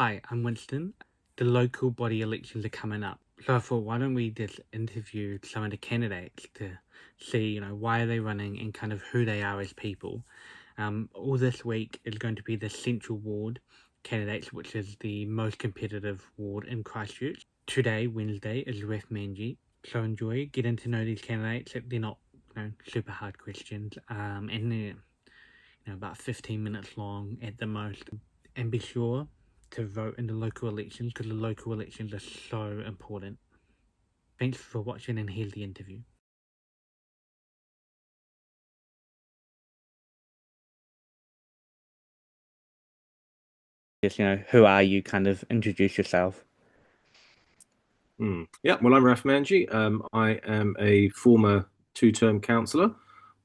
Hi, I'm Winston. The local body elections are coming up. So I thought, why don't we just interview some of the candidates to see, why are they running and kind of who they are as people. All this week is going to be the Central Ward candidates, which is the most competitive ward in Christchurch. Today, Wednesday, is Raf Manji. So enjoy getting to know these candidates. They're not, super hard questions. And they're, about 15 minutes long at the most. And be sure to vote in the local elections because the local elections are so important. Thanks for watching and here's the interview. Just, who are you? Kind of introduce yourself. Yeah, well, I'm Raf Manji. I am a former two-term councillor.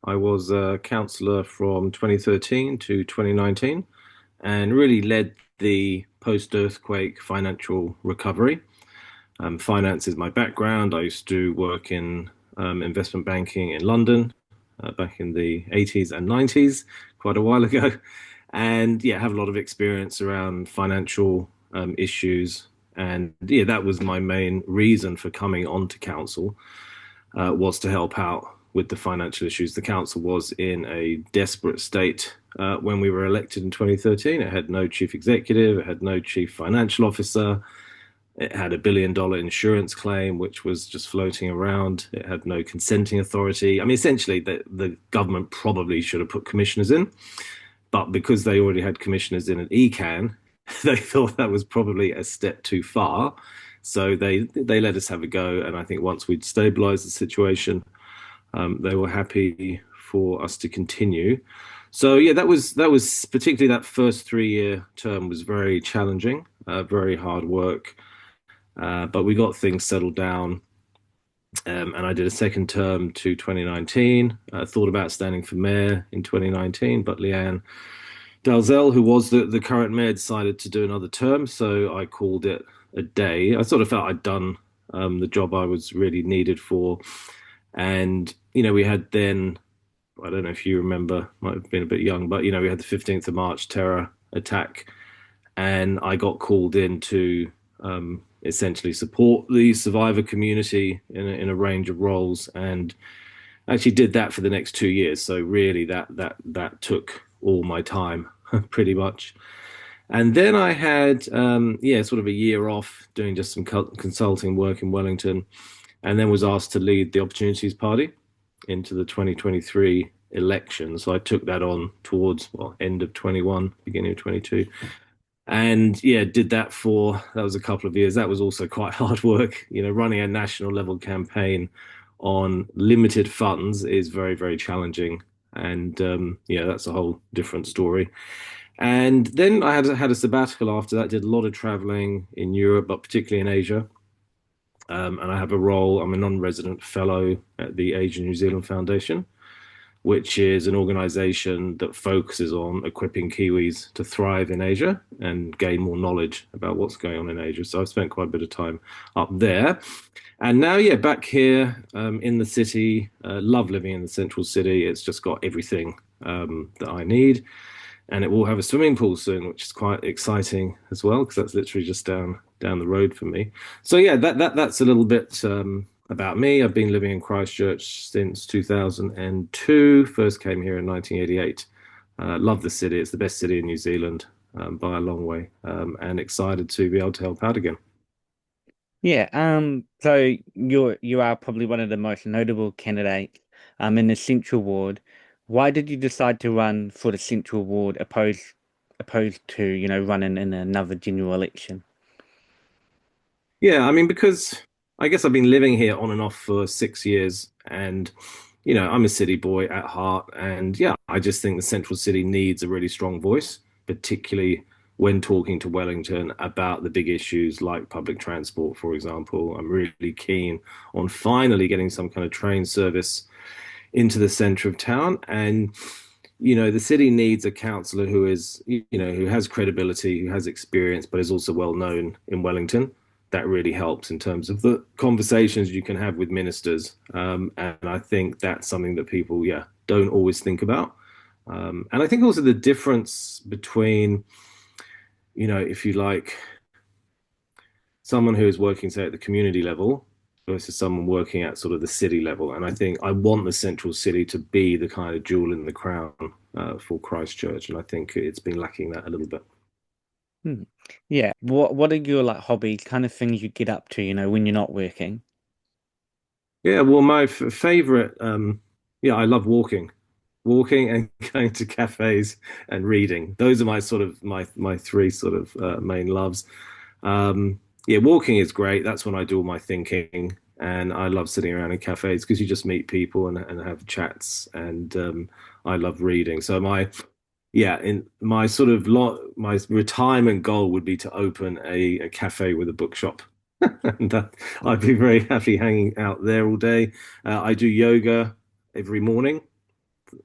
I was a councillor from 2013 to 2019 and really led the post-earthquake financial recovery. Finance is my background. I used to work in investment banking in London back in the 80s and 90s, quite a while ago. And yeah, have a lot of experience around financial issues. And yeah, that was my main reason for coming onto council, was to help out with the financial issues. The council was in a desperate state when we were elected in 2013. It had no chief executive, it had no chief financial officer. It had $1 billion insurance claim, which was just floating around. It had no consenting authority. I mean, essentially, the government probably should have put commissioners in, but because they already had commissioners in an ECAN, they thought that was probably a step too far. So they let us have a go, and I think once we'd stabilised the situation, they were happy for us to continue. So yeah, that was particularly that first 3 year term was very challenging, very hard work. But we got things settled down. And I did a second term to 2019. Thought about standing for mayor in 2019, but Leanne Dalzell, who was the current mayor, decided to do another term. So I called it a day. I sort of felt I'd done the job I was really needed for. And, we had then, I don't know if you remember, might have been a bit young, but, we had the 15th of March terror attack. And I got called in to essentially support the survivor community in a range of roles, and actually did that for the next 2 years. So really, that took all my time, pretty much. And then I had sort of a year off doing just some consulting work in Wellington, and then was asked to lead the Opportunities Party into the 2023 election. So I took that on towards end of 21, beginning of 22. And yeah, did that was a couple of years. That was also quite hard work. Running a national level campaign on limited funds is very, very challenging. And yeah, that's a whole different story. And then I had a sabbatical after that, did a lot of traveling in Europe, but particularly in Asia. And I have a role, I'm a non-resident fellow at the Asian New Zealand Foundation, which is an organization that focuses on equipping Kiwis to thrive in Asia and gain more knowledge about what's going on in Asia. So I've spent quite a bit of time up there. And now, yeah, back here in the city, love living in the central city. It's just got everything that I need. And it will have a swimming pool soon, which is quite exciting as well, because that's literally just down the road for me. So yeah, that's a little bit about me. I've been living in Christchurch since 2002. First came here in 1988. Love the city. It's the best city in New Zealand by a long way, and excited to be able to help out again. Yeah, so you are probably one of the most notable candidates in the Central Ward. Why did you decide to run for the Central Ward opposed to, running in another general election? Yeah, I mean, because I guess I've been living here on and off for 6 years, and I'm a city boy at heart, and yeah, I just think the central city needs a really strong voice, particularly when talking to Wellington about the big issues like public transport, for example. I'm really keen on finally getting some kind of train service into the center of town, and the city needs a councillor who is, who has credibility, who has experience, but is also well known in Wellington. That really helps in terms of the conversations you can have with ministers. And I think that's something that people, yeah, don't always think about. And I think also the difference between if you like, someone who is working, say, at the community level versus someone working at sort of the city level. And I think I want the central city to be the kind of jewel in the crown for Christchurch. And I think it's been lacking that a little bit. Hmm. Yeah. What are your like hobbies, kind of things you get up to, when you're not working? Yeah, well, my favorite, yeah, I love walking and going to cafes and reading. Those are my sort of my three sort of main loves. Yeah, walking is great. That's when I do all my thinking, and I love sitting around in cafes because you just meet people and have chats. And I love reading. So yeah, in my sort of my retirement goal would be to open a cafe with a bookshop. And I'd be very happy hanging out there all day. I do yoga every morning.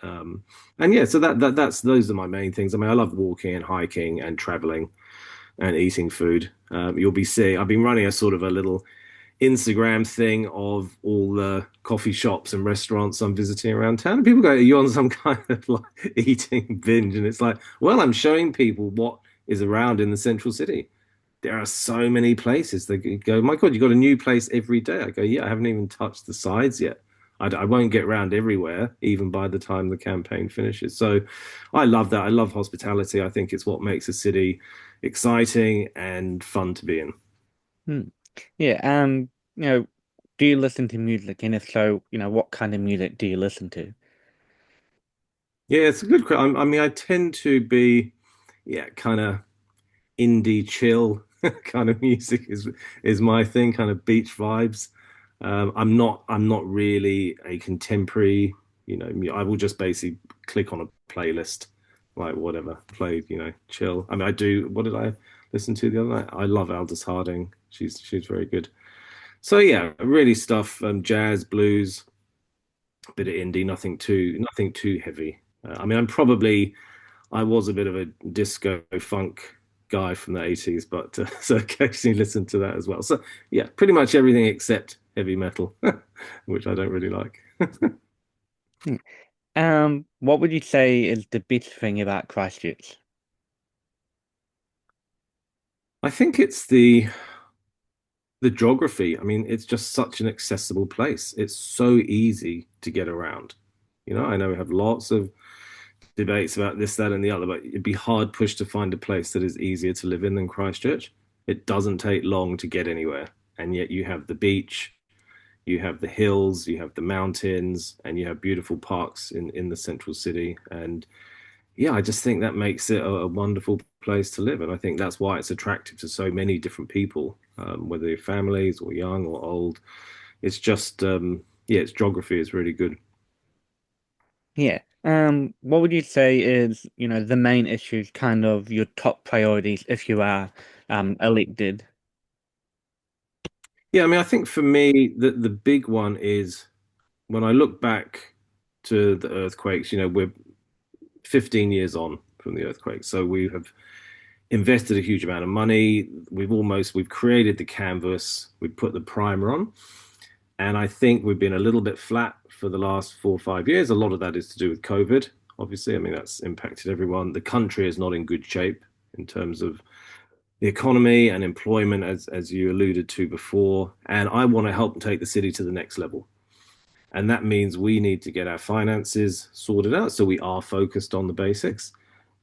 Um, and yeah, so that's those are my main things. I mean, I love walking and hiking and traveling and eating food. You'll be seeing, I've been running a sort of a little Instagram thing of all the coffee shops and restaurants I'm visiting around town. And people go, "Are you on some kind of like eating binge?" And it's like, well, I'm showing people what is around in the central city. There are so many places. They go, "My God, you got a new place every day." I go, "Yeah, I haven't even touched the sides yet. I won't get around everywhere, even by the time the campaign finishes." So I love that. I love hospitality. I think it's what makes a city exciting and fun to be in. Hmm. Yeah. You know, do you listen to music? And if so, what kind of music do you listen to? Yeah, it's a good question. I mean, I tend to be, yeah, kind of indie chill kind of music is my thing, kind of beach vibes. I'm not really a contemporary, I will just basically click on a playlist, like whatever, play, chill. I mean, I do. What did I listen to the other night? I love Aldous Harding. She's very good. So yeah, really stuff, jazz, blues, a bit of indie, nothing too heavy. I mean, I was a bit of a disco funk guy from the 80s, but so occasionally listen to that as well. So yeah, pretty much everything except heavy metal, which I don't really like. Hmm. What would you say is the best thing about Christchurch? I think it's the geography. I mean, it's just such an accessible place. It's so easy to get around. I know we have lots of debates about this, that, and the other, but it'd be hard pushed to find a place that is easier to live in than Christchurch. It doesn't take long to get anywhere, and yet you have the beach, you have the hills, you have the mountains, and you have beautiful parks in the central city. And yeah, I just think that makes it a wonderful place to live, and I think that's why it's attractive to so many different people, whether they're families or young or old. It's just yeah, its geography is really good. Yeah. What would you say is, the main issues, kind of your top priorities if you are elected? Yeah, I mean, I think for me, the big one is when I look back to the earthquakes. We're 15 years on from the earthquake, so we have invested a huge amount of money. We've created the canvas, we put the primer on, and I think we've been a little bit flat for the last 4 or 5 years. A lot of that is to do with COVID, obviously. I mean, that's impacted everyone. The country is not in good shape in terms of the economy and employment, as you alluded to before. And I want to help take the city to the next level. And that means we need to get our finances sorted out so we are focused on the basics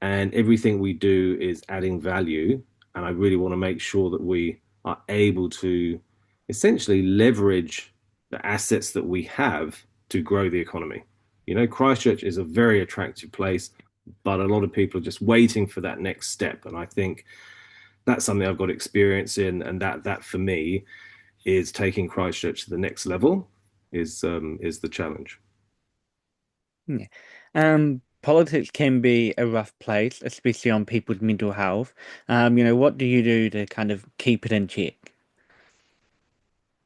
and everything we do is adding value. And I really want to make sure that we are able to essentially leverage the assets that we have to grow the economy. Christchurch is a very attractive place, but a lot of people are just waiting for that next step. And I think that's something I've got experience in, and that for me is taking Christchurch to the next level is the challenge. Yeah. Politics can be a rough place, especially on people's mental health. What do you do to kind of keep it in check?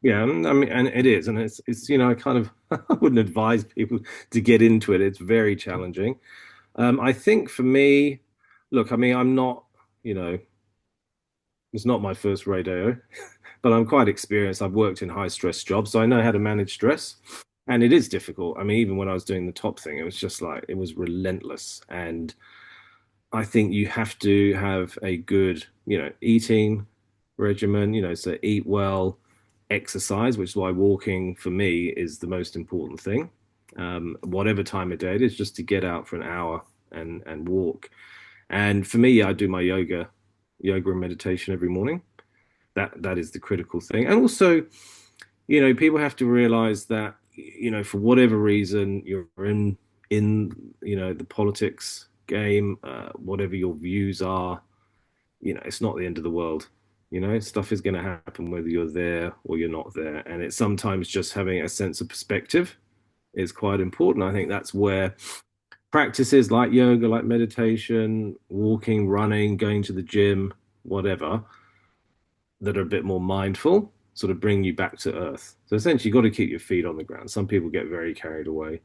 Yeah, and I mean, and it is, and it's I kind of I wouldn't advise people to get into it. It's very challenging. I think for me, look, I mean, I'm not, you know, it's not my first rodeo, but I'm quite experienced. I've worked in high stress jobs, so I know how to manage stress, and it is difficult. I mean, even when I was doing the top thing, it was just like it was relentless, and I think you have to have a good, eating regimen, so eat well, exercise, which is why walking for me is the most important thing. Whatever time of day it is, just to get out for an hour and walk. And for me, I do my yoga and meditation every morning. That is the critical thing. And also, people have to realize that, for whatever reason you're in, the politics game, whatever your views are, it's not the end of the world. Stuff is going to happen whether you're there or you're not there. And it's sometimes just having a sense of perspective is quite important. I think that's where practices like yoga, like meditation, walking, running, going to the gym, whatever, that are a bit more mindful sort of bring you back to earth. So essentially, you've got to keep your feet on the ground. Some people get very carried away.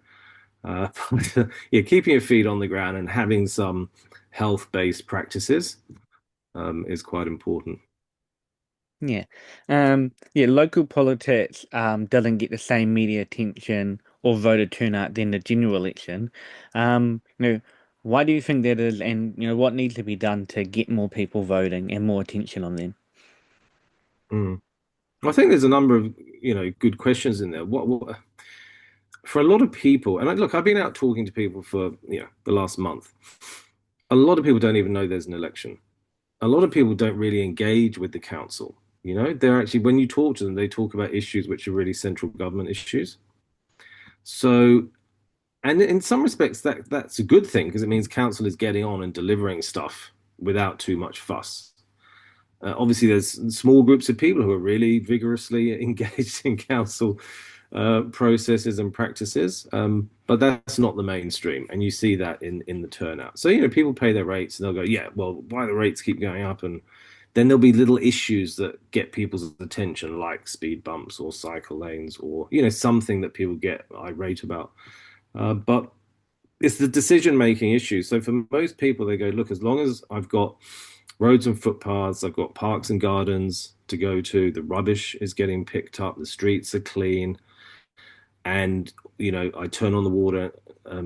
But, yeah, keeping your feet on the ground and having some health-based practices is quite important. Yeah. Yeah, local politics doesn't get the same media attention or voter turnout than the general election. Why do you think that is, and what needs to be done to get more people voting and more attention on them? Mm. I think there's a number of good questions in there. What for a lot of people, and look, I've been out talking to people for the last month. A lot of people don't even know there's an election. A lot of people don't really engage with the council. They're actually, when you talk to them, they talk about issues which are really central government issues. So, and in some respects, that's a good thing because it means council is getting on and delivering stuff without too much fuss. Obviously, there's small groups of people who are really vigorously engaged in council processes and practices, but that's not the mainstream, and you see that in the turnout. So people pay their rates, and they'll go, yeah, well, why the rates keep going up, and then there'll be little issues that get people's attention, like speed bumps or cycle lanes, or something that people get irate about. But it's the decision making issue. So for most people, they go, look, as long as I've got roads and footpaths, I've got parks and gardens to go to, the rubbish is getting picked up, the streets are clean, and I turn on the water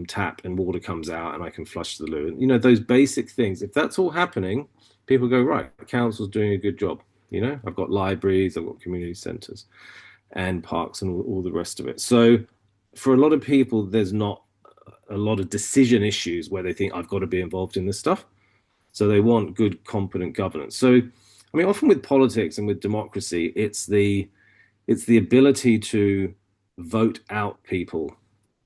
tap and water comes out and I can flush the loo. Those basic things. If that's all happening, people go, right, the council's doing a good job. I've got libraries, I've got community centres and parks and all the rest of it. So for a lot of people, there's not a lot of decision issues where they think I've got to be involved in this stuff. So they want good, competent governance. So, I mean, often with politics and with democracy, it's the ability to vote out people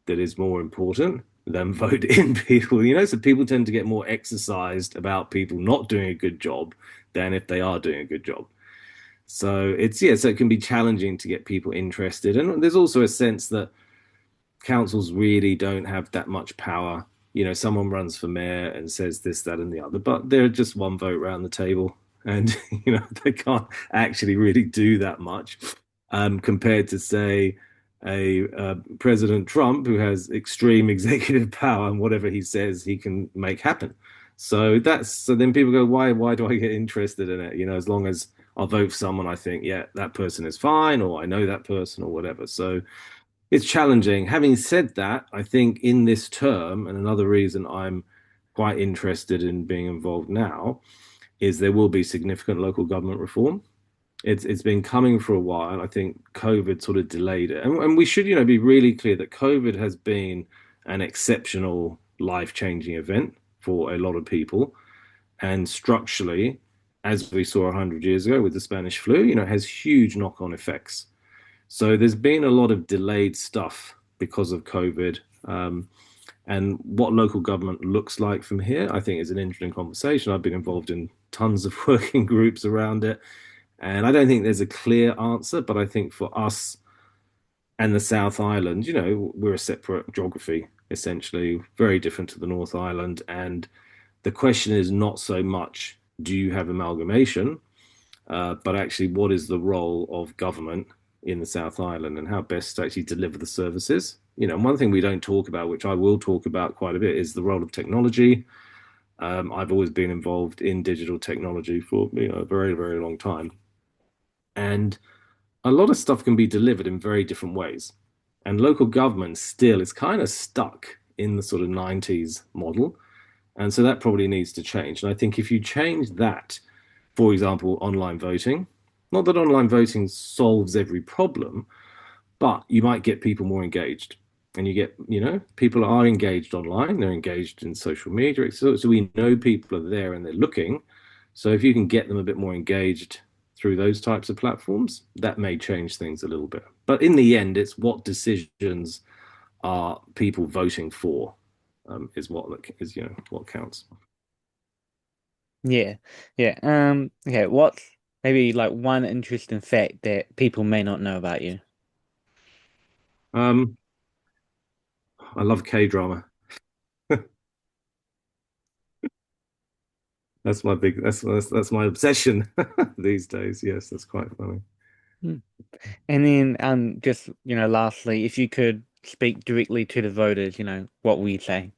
that is more important than vote in people. So people tend to get more exercised about people not doing a good job than if they are doing a good job. So so it can be challenging to get people interested. And there's also a sense that councils really don't have that much power. Someone runs for mayor and says this, that, and the other, but they're just one vote around the table, and they can't actually really do that much compared to, say, a President Trump who has extreme executive power, and whatever he says, he can make happen. So then people go, why do I get interested in it? As long as I'll vote for someone I think, yeah, that person is fine, or I know that person, or whatever. So it's challenging. Having said that, I think in this term, and another reason I'm quite interested in being involved now, is there will be significant local government reform. It's been coming for a while. I think COVID sort of delayed it, and we should be really clear that COVID has been an exceptional life-changing event for a lot of people, and structurally, as we saw 100 years ago with the Spanish flu, it has huge knock-on effects. So there's been a lot of delayed stuff because of COVID. And what local government looks like from here, I think, is an interesting conversation. I've been involved in tons of working groups around it. And I don't think there's a clear answer, but I think for us and the South Island, we're a separate geography, essentially, very different to the North Island. And the question is not so much, do you have amalgamation? But actually, what is the role of government in the South Island and how best to actually deliver the services? One thing we don't talk about, which I will talk about quite a bit, is the role of technology. I've always been involved in digital technology for a very, very long time, and a lot of stuff can be delivered in very different ways. And local government still is kind of stuck in the sort of 90s model. And so that probably needs to change. And I think if you change that, for example, online voting, not that online voting solves every problem, but you might get people more engaged. And you get, people are engaged online, they're engaged in social media. So we know people are there and they're looking. So if you can get them a bit more engaged through those types of platforms, that may change things a little bit. But in the end, it's what decisions are people voting for, is what counts. Yeah, yeah. Okay, what's maybe like one interesting fact that people may not know about you? Um, I love K drama. That's my obsession these days. Yes, that's quite funny. Hmm. And then just, lastly, if you could speak directly to the voters, what will you say?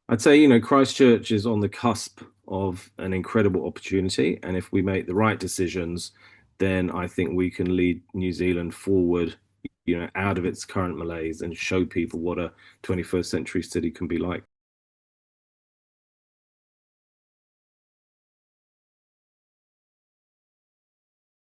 I'd say, Christchurch is on the cusp of an incredible opportunity, and if we make the right decisions, then I think we can lead New Zealand forward, out of its current malaise and show people what a 21st century city can be like.